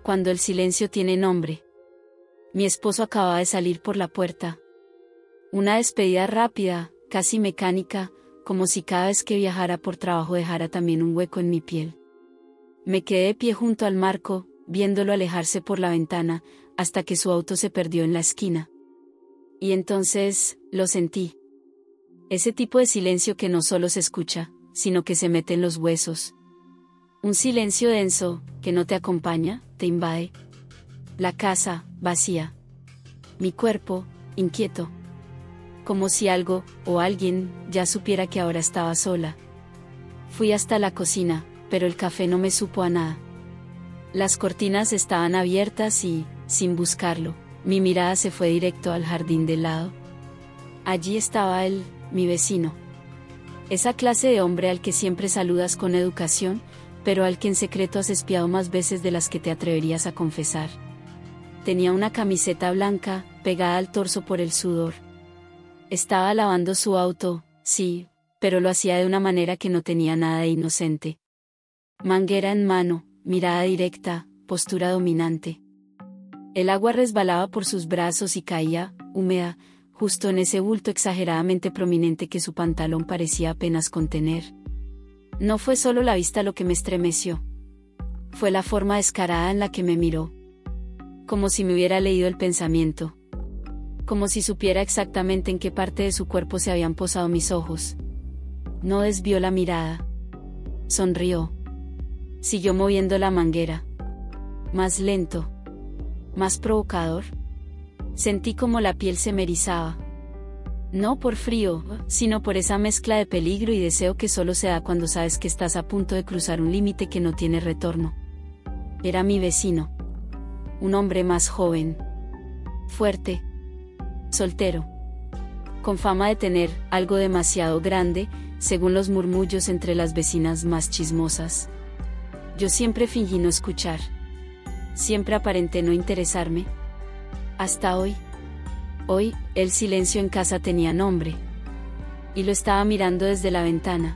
Cuando el silencio tiene nombre. Mi esposo acababa de salir por la puerta. Una despedida rápida, casi mecánica, como si cada vez que viajara por trabajo dejara también un hueco en mi piel. Me quedé de pie junto al marco, viéndolo alejarse por la ventana, hasta que su auto se perdió en la esquina. Y entonces, lo sentí. Ese tipo de silencio que no solo se escucha, sino que se mete en los huesos. Un silencio denso, que no te acompaña, te invade. La casa, vacía. Mi cuerpo, inquieto. Como si algo, o alguien, ya supiera que ahora estaba sola. Fui hasta la cocina, pero el café no me supo a nada. Las cortinas estaban abiertas y, sin buscarlo, mi mirada se fue directo al jardín del lado. Allí estaba él, mi vecino. Esa clase de hombre al que siempre saludas con educación, pero al que en secreto has espiado más veces de las que te atreverías a confesar. Tenía una camiseta blanca, pegada al torso por el sudor. Estaba lavando su auto, sí, pero lo hacía de una manera que no tenía nada de inocente. Manguera en mano, mirada directa, postura dominante. El agua resbalaba por sus brazos y caía, húmeda, justo en ese bulto exageradamente prominente que su pantalón parecía apenas contener. No fue solo la vista lo que me estremeció. Fue la forma descarada en la que me miró. Como si me hubiera leído el pensamiento. Como si supiera exactamente en qué parte de su cuerpo se habían posado mis ojos. No desvió la mirada. Sonrió. Siguió moviendo la manguera. Más lento. Más provocador. Sentí como la piel se me erizaba. No por frío, sino por esa mezcla de peligro y deseo que solo se da cuando sabes que estás a punto de cruzar un límite que no tiene retorno. Era mi vecino. Un hombre más joven. Fuerte. Soltero. Con fama de tener algo demasiado grande, según los murmullos entre las vecinas más chismosas. Yo siempre fingí no escuchar. Siempre aparenté no interesarme. Hasta hoy. Hoy, el silencio en casa tenía nombre. Y lo estaba mirando desde la ventana.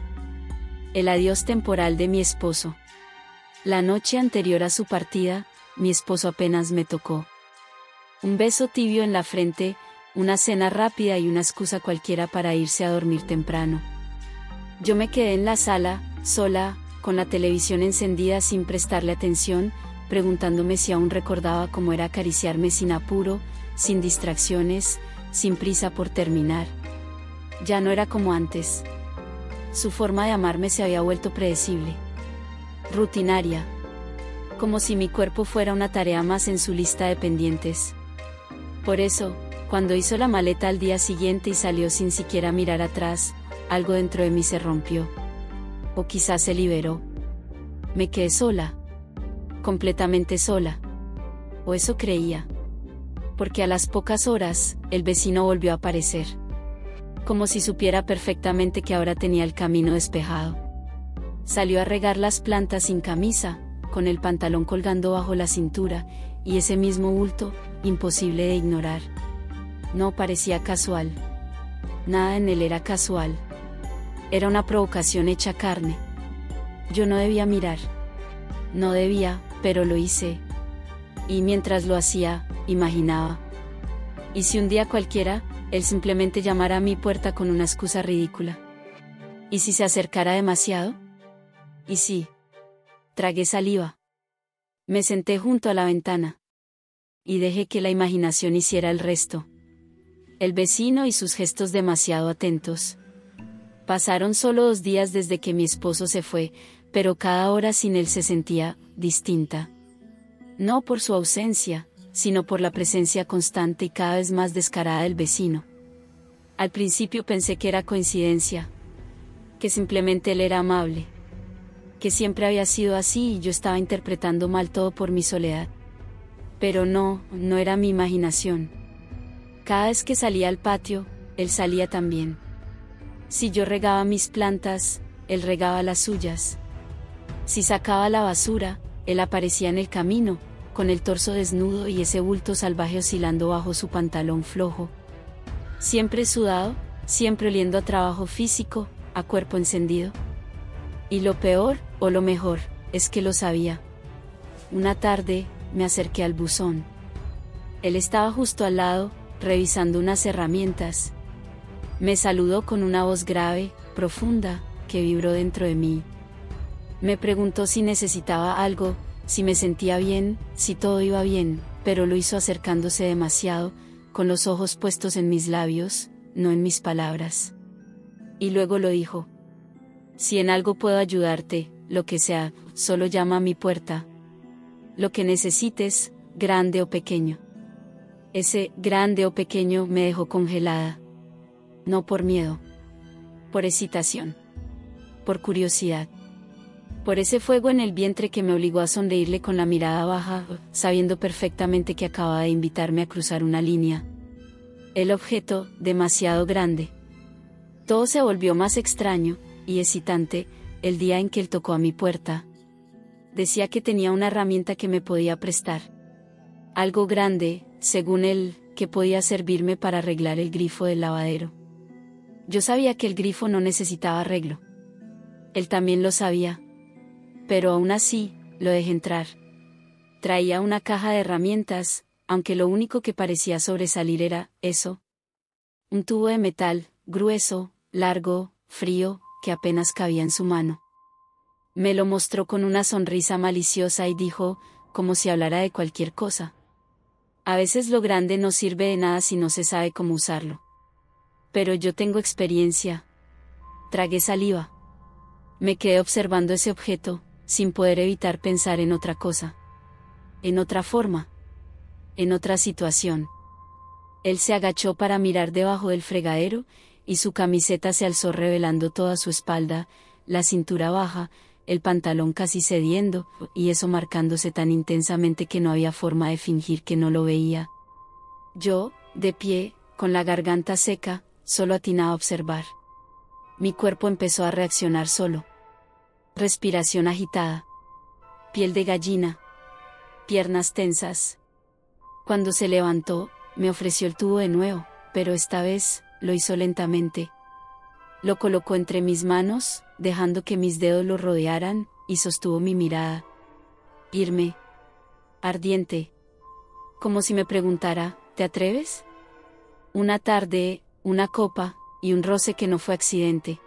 El adiós temporal de mi esposo. La noche anterior a su partida, mi esposo apenas me tocó. Un beso tibio en la frente, una cena rápida y una excusa cualquiera para irse a dormir temprano. Yo me quedé en la sala, sola, con la televisión encendida sin prestarle atención, preguntándome si aún recordaba cómo era acariciarme sin apuro, sin distracciones, sin prisa por terminar. Ya no era como antes. Su forma de amarme se había vuelto predecible. Rutinaria. Como si mi cuerpo fuera una tarea más en su lista de pendientes. Por eso, cuando hizo la maleta al día siguiente y salió sin siquiera mirar atrás, algo dentro de mí se rompió. O quizás se liberó. Me quedé sola. Completamente sola. O eso creía. Porque a las pocas horas, el vecino volvió a aparecer. Como si supiera perfectamente que ahora tenía el camino despejado. Salió a regar las plantas sin camisa, con el pantalón colgando bajo la cintura, y ese mismo bulto, imposible de ignorar. No parecía casual. Nada en él era casual. Era una provocación hecha carne. Yo no debía mirar. No debía, pero lo hice. Y mientras lo hacía, imaginaba. ¿Y si un día cualquiera, él simplemente llamara a mi puerta con una excusa ridícula? ¿Y si se acercara demasiado? ¿Y si? Tragué saliva. Me senté junto a la ventana. Y dejé que la imaginación hiciera el resto. El vecino y sus gestos demasiado atentos. Pasaron solo 2 días desde que mi esposo se fue, pero cada hora sin él se sentía distinta. No por su ausencia, sino por la presencia constante y cada vez más descarada del vecino. Al principio pensé que era coincidencia, que simplemente él era amable, que siempre había sido así y yo estaba interpretando mal todo por mi soledad. Pero no era mi imaginación. Cada vez que salía al patio, él salía también. Si yo regaba mis plantas, él regaba las suyas. Si sacaba la basura, él aparecía en el camino, con el torso desnudo y ese bulto salvaje oscilando bajo su pantalón flojo. Siempre sudado, siempre oliendo a trabajo físico, a cuerpo encendido. Y lo peor, o lo mejor, es que lo sabía. Una tarde, me acerqué al buzón. Él estaba justo al lado, revisando unas herramientas. Me saludó con una voz grave, profunda, que vibró dentro de mí. Me preguntó si necesitaba algo, si me sentía bien, si todo iba bien, pero lo hizo acercándose demasiado, con los ojos puestos en mis labios, no en mis palabras. Y luego lo dijo. Si en algo puedo ayudarte, lo que sea, solo llama a mi puerta. Lo que necesites, grande o pequeño. Ese grande o pequeño me dejó congelada. No por miedo. Por excitación. Por curiosidad. Por ese fuego en el vientre que me obligó a sonreírle con la mirada baja, sabiendo perfectamente que acababa de invitarme a cruzar una línea. El objeto, demasiado grande. Todo se volvió más extraño y excitante el día en que él tocó a mi puerta. Decía que tenía una herramienta que me podía prestar. Algo grande, según él, que podía servirme para arreglar el grifo del lavadero. Yo sabía que el grifo no necesitaba arreglo. Él también lo sabía. Pero aún así, lo dejé entrar. Traía una caja de herramientas, aunque lo único que parecía sobresalir era eso. Un tubo de metal, grueso, largo, frío, que apenas cabía en su mano. Me lo mostró con una sonrisa maliciosa y dijo, como si hablara de cualquier cosa. A veces lo grande no sirve de nada si no se sabe cómo usarlo. Pero yo tengo experiencia. Tragué saliva. Me quedé observando ese objeto, sin poder evitar pensar en otra cosa. En otra forma. En otra situación. Él se agachó para mirar debajo del fregadero, y su camiseta se alzó revelando toda su espalda, la cintura baja, el pantalón casi cediendo, y eso marcándose tan intensamente que no había forma de fingir que no lo veía. Yo, de pie, con la garganta seca, solo atinaba a observar. Mi cuerpo empezó a reaccionar solo. Respiración agitada. Piel de gallina. Piernas tensas. Cuando se levantó, me ofreció el tubo de nuevo, pero esta vez, lo hizo lentamente. Lo colocó entre mis manos, dejando que mis dedos lo rodearan, y sostuvo mi mirada. Firme. Ardiente. Como si me preguntara, ¿te atreves? Una tarde, una copa, y un roce que no fue accidente.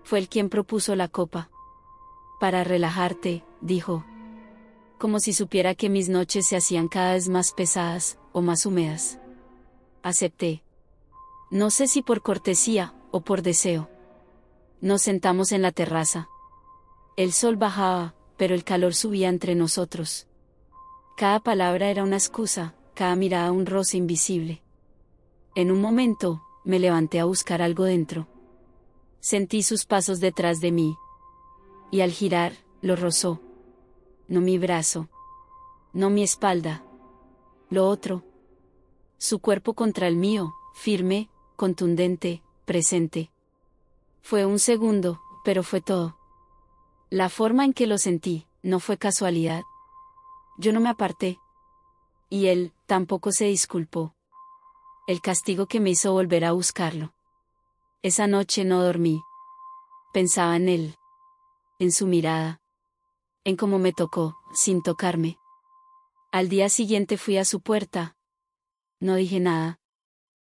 Fue él quien propuso la copa. Para relajarte, dijo. Como si supiera que mis noches se hacían cada vez más pesadas, o más húmedas. Acepté. No sé si por cortesía, o por deseo. Nos sentamos en la terraza. El sol bajaba, pero el calor subía entre nosotros. Cada palabra era una excusa, cada mirada un roce invisible. En un momento, me levanté a buscar algo dentro. Sentí sus pasos detrás de mí. Y al girar, lo rozó. No mi brazo. No mi espalda. Lo otro. Su cuerpo contra el mío, firme, contundente, presente. Fue un segundo, pero fue todo. La forma en que lo sentí, no fue casualidad. Yo no me aparté. Y él, tampoco se disculpó. El castigo que me hizo volver a buscarlo. Esa noche no dormí. Pensaba en él. En su mirada. En cómo me tocó, sin tocarme. Al día siguiente fui a su puerta. No dije nada.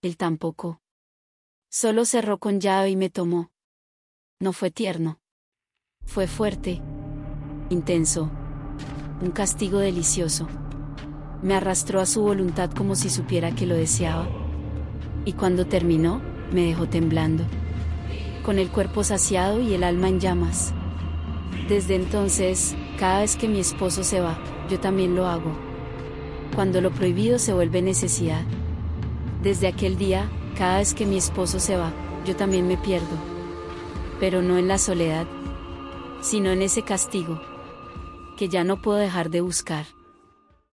Él tampoco. Solo cerró con llave y me tomó. No fue tierno. Fue fuerte. Intenso. Un castigo delicioso. Me arrastró a su voluntad como si supiera que lo deseaba. Y cuando terminó, me dejó temblando. Con el cuerpo saciado y el alma en llamas. Desde entonces, cada vez que mi esposo se va, yo también lo hago. Cuando lo prohibido se vuelve necesidad. Desde aquel día, cada vez que mi esposo se va, yo también me pierdo. Pero no en la soledad, sino en ese castigo, que ya no puedo dejar de buscar.